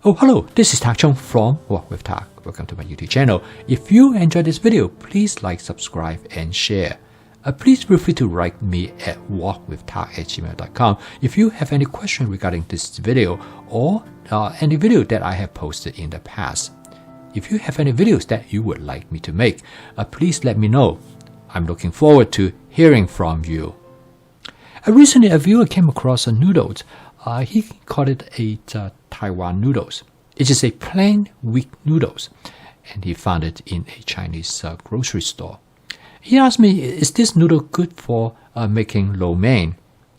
Oh, hello, this is Tak Chung from Walk with Tak. Welcome to my YouTube channel. If you enjoyed this video, please like, subscribe, and share. Please feel free to write me at walkwithtak@gmail.com if you have any question regarding this video or any video that I have posted in the past. If you have any videos that you would like me to make, please let me know. I'm looking forward to hearing from you. Recently, a viewer came across a noodles. He called it a Taiwan noodles. It is a plain weak noodles, and he found it in a Chinese grocery store. He asked me, is this noodle good for making lo mein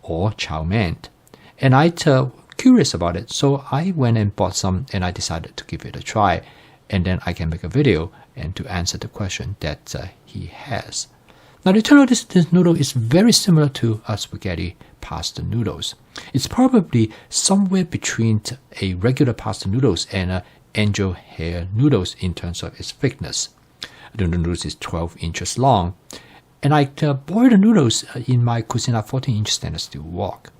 or chow mein? And I curious about it, so I went and bought some, and I decided to give it a try, and then I can make a video and to answer the question that he has. Now, the turn out this noodle is very similar to a spaghetti pasta noodles. It's probably somewhere between a regular pasta noodles and an angel hair noodles in terms of its thickness. The noodles is 12 inches long, and I boil the noodles in my Cuisine 14-inch stainless steel wok.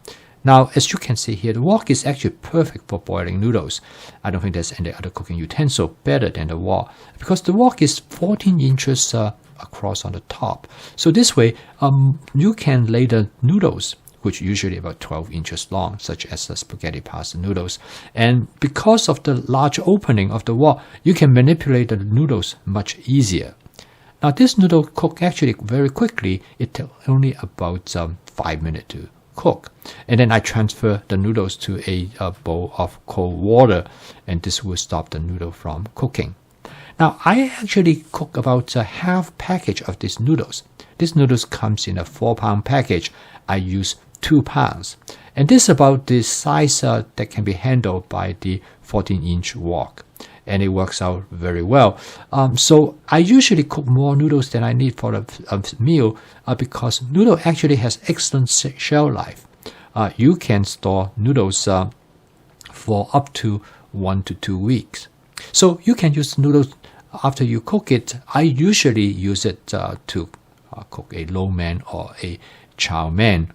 Now, as you can see here, the wok is actually perfect for boiling noodles. I don't think there's any other cooking utensil better than the wok, because the wok is 14 inches across on the top. So this way, you can lay the noodles, which usually about 12 inches long, such as the spaghetti pasta noodles. And because of the large opening of the wok, you can manipulate the noodles much easier. Now, this noodle cook actually very quickly. It takes only about 5 minutes to cook. And then I transfer the noodles to a bowl of cold water, and this will stop the noodle from cooking. Now, I actually cook about a half package of these noodles. This noodles comes in a 4-pound package. I use 2 pounds. And this is about the size that can be handled by the 14-inch wok. And it works out very well. So I usually cook more noodles than I need for a meal because noodle actually has excellent shelf life. You can store noodles for up to 1 to 2 weeks. So you can use noodles after you cook it. I usually use it to cook a lo mein or a chow mein.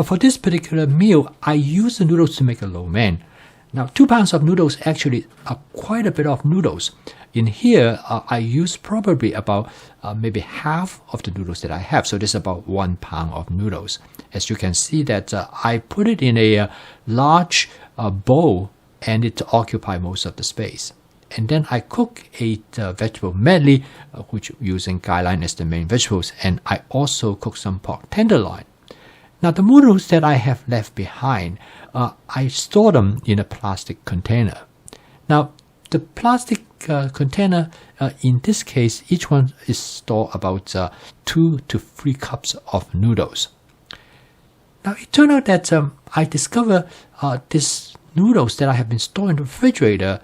For this particular meal, I use the noodles to make a lo mein. Now, 2 pounds of noodles actually are quite a bit of noodles. In here, I use probably about maybe half of the noodles that I have. So this is about 1 pound of noodles. As you can see that I put it in a large bowl, and it occupies most of the space. And then I cook a vegetable medley, which using gailan as the main vegetables, and I also cook some pork tenderloin. Now, the noodles that I have left behind, I store them in a plastic container. Now, the plastic container, in this case, each one is stored about 2 to 3 cups of noodles. Now, it turned out that I discovered this noodles that I have been stored in the refrigerator,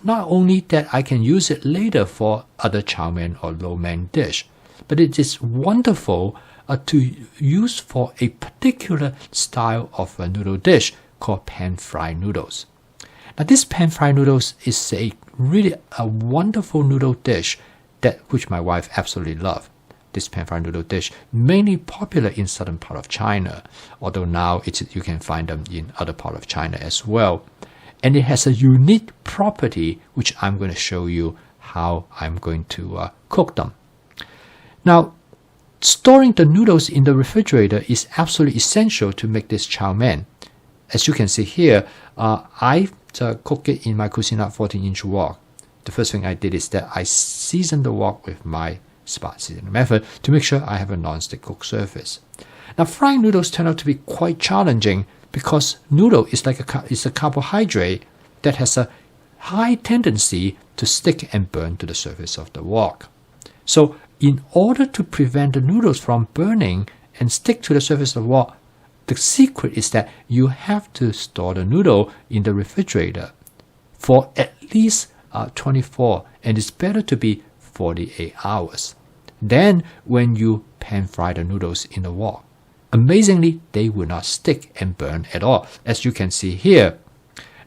not only that I can use it later for other chow mein or lo mein dish, but it is wonderful to use for a particular style of a noodle dish called pan-fried noodles. Now, this pan-fried noodles is really a wonderful noodle dish which my wife absolutely loves. This pan-fried noodle dish mainly popular in southern part of China, although now you can find them in other part of China as well. And it has a unique property which I'm going to show you how I'm going to cook them. Now, storing the noodles in the refrigerator is absolutely essential to make this chow mein. As you can see here, I cook it in my Cuisine 14-inch wok. The first thing I did is that I seasoned the wok with my spot seasoning method to make sure I have a non-stick cook surface. Now, frying noodles turn out to be quite challenging because noodle is like it's a carbohydrate that has a high tendency to stick and burn to the surface of the wok. So, in order to prevent the noodles from burning and stick to the surface of the wok, the secret is that you have to store the noodle in the refrigerator for at least 24, and it's better to be 48 hours. Then, when you pan fry the noodles in the wok, amazingly, they will not stick and burn at all, as you can see here.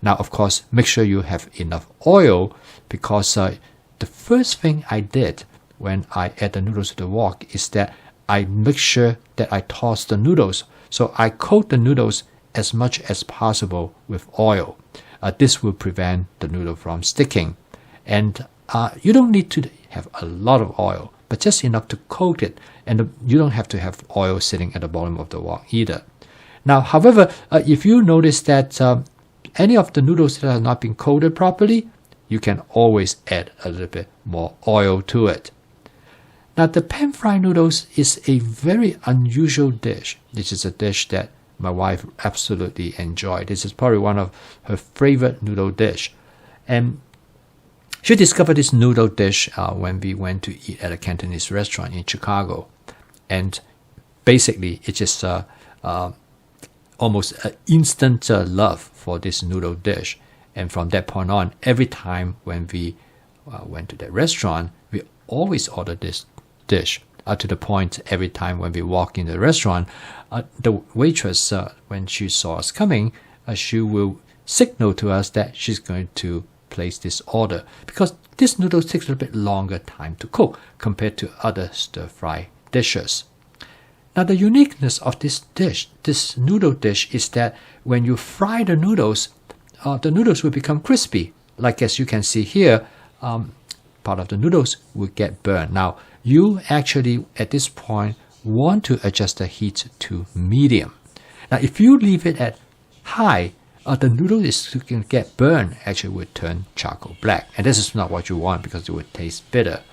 Now, of course, make sure you have enough oil, because the first thing I did when I add the noodles to the wok is that I make sure that I toss the noodles. So I coat the noodles as much as possible with oil. This will prevent the noodle from sticking. And you don't need to have a lot of oil, but just enough to coat it. And you don't have to have oil sitting at the bottom of the wok either. Now, however, if you notice that any of the noodles that have not been coated properly, you can always add a little bit more oil to it. Now, the pan-fried noodles is a very unusual dish. This is a dish that my wife absolutely enjoyed. This is probably one of her favorite noodle dish. And she discovered this noodle dish when we went to eat at a Cantonese restaurant in Chicago. And basically, it's just almost an instant love for this noodle dish. And from that point on, every time when we went to that restaurant, we always ordered this dish. To the point, every time when we walk in the restaurant, the waitress, when she saw us coming, she will signal to us that she's going to place this order, because this noodle takes a little bit longer time to cook compared to other stir-fry dishes. Now, the uniqueness of this dish, this noodle dish, is that when you fry the noodles will become crispy. Like as you can see here, part of the noodles will get burned. Now, you actually, at this point, want to adjust the heat to medium. Now, if you leave it at high, the noodle is going to get burned, actually will turn charcoal black. And this is not what you want, because it would taste bitter.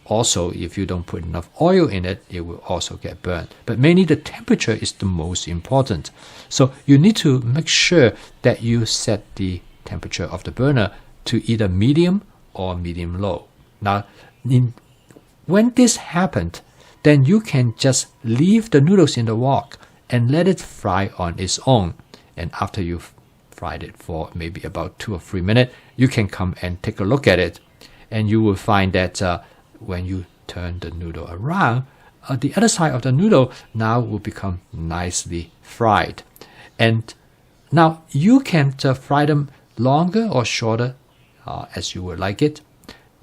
Also, if you don't put enough oil in it, it will also get burned. But mainly the temperature is the most important. So you need to make sure that you set the temperature of the burner to either medium or medium low. Now, when this happened, then you can just leave the noodles in the wok and let it fry on its own. And after you've fried it for maybe about 2 or 3 minutes, you can come and take a look at it. And you will find that when you turn the noodle around, the other side of the noodle now will become nicely fried. And now you can fry them longer or shorter as you would like it.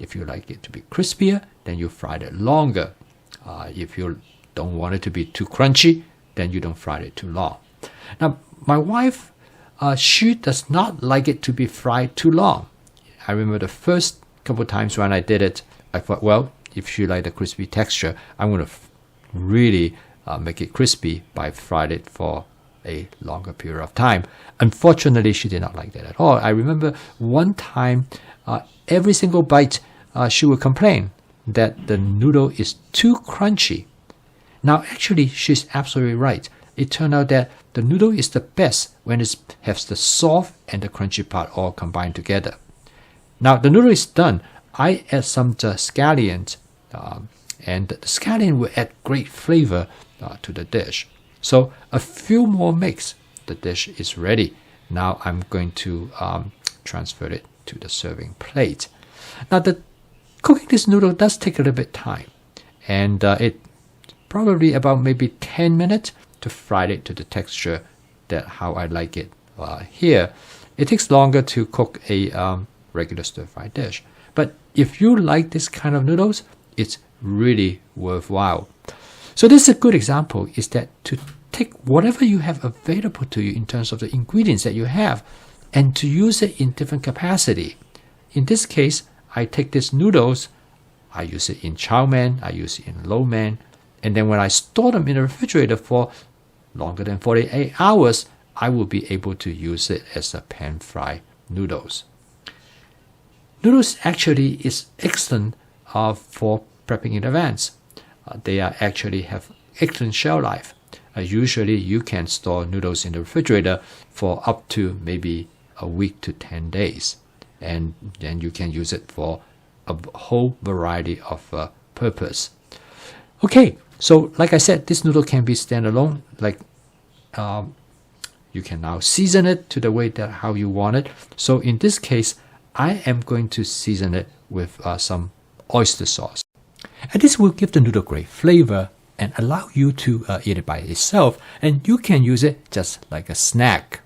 If you like it to be crispier, then you fry it longer. If you don't want it to be too crunchy, then you don't fry it too long. Now, my wife, she does not like it to be fried too long. I remember the first couple of times when I did it, I thought, well, if she liked the crispy texture, I'm going to really make it crispy by frying it for a longer period of time. Unfortunately, she did not like that at all. I remember one time, every single bite, she would complain that the noodle is too crunchy. Now, actually, she's absolutely right. It turned out that the noodle is the best when it has the soft and the crunchy part all combined together. Now, the noodle is done. I add some scallions, and the scallion will add great flavor to the dish. So a few more mix, the dish is ready. Now I'm going to transfer it to the serving plate. Now, cooking this noodle does take a little bit of time, and it probably about maybe 10 minutes to fry it to the texture that how I like it here. It takes longer to cook a regular stir-fry dish. But if you like this kind of noodles, it's really worthwhile. So this is a good example, is that to take whatever you have available to you in terms of the ingredients that you have and to use it in different capacity. In this case, I take these noodles, I use it in chow mein, I use it in lo mein, and then when I store them in the refrigerator for longer than 48 hours, I will be able to use it as a pan-fried noodles. Noodles actually is excellent for prepping in advance. They actually have excellent shelf life. Usually you can store noodles in the refrigerator for up to maybe a week to 10 days. And then you can use it for a whole variety of purpose. Okay, so like I said, this noodle can be standalone. Like you can now season it to the way that how you want it. So in this case, I am going to season it with some oyster sauce. And this will give the noodle great flavor and allow you to eat it by itself, and you can use it just like a snack.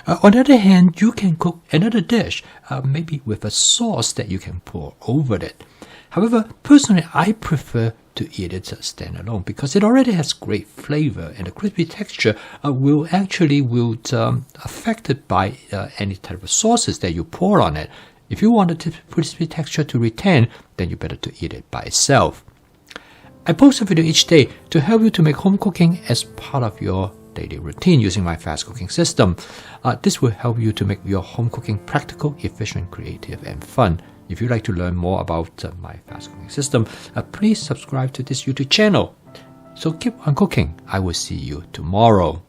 On the other hand, you can cook another dish, maybe with a sauce that you can pour over it. However, personally, I prefer to eat it standalone because it already has great flavor, and the crispy texture will affected by any type of sauces that you pour on it. If you want the crispy texture to retain, then you better to eat it by itself. I post a video each day to help you to make home cooking as part of your daily routine using my fast cooking system. This will help you to make your home cooking practical, efficient, creative, and fun. If you'd like to learn more about my fast cooking system, please subscribe to this YouTube channel. So keep on cooking. I will see you tomorrow.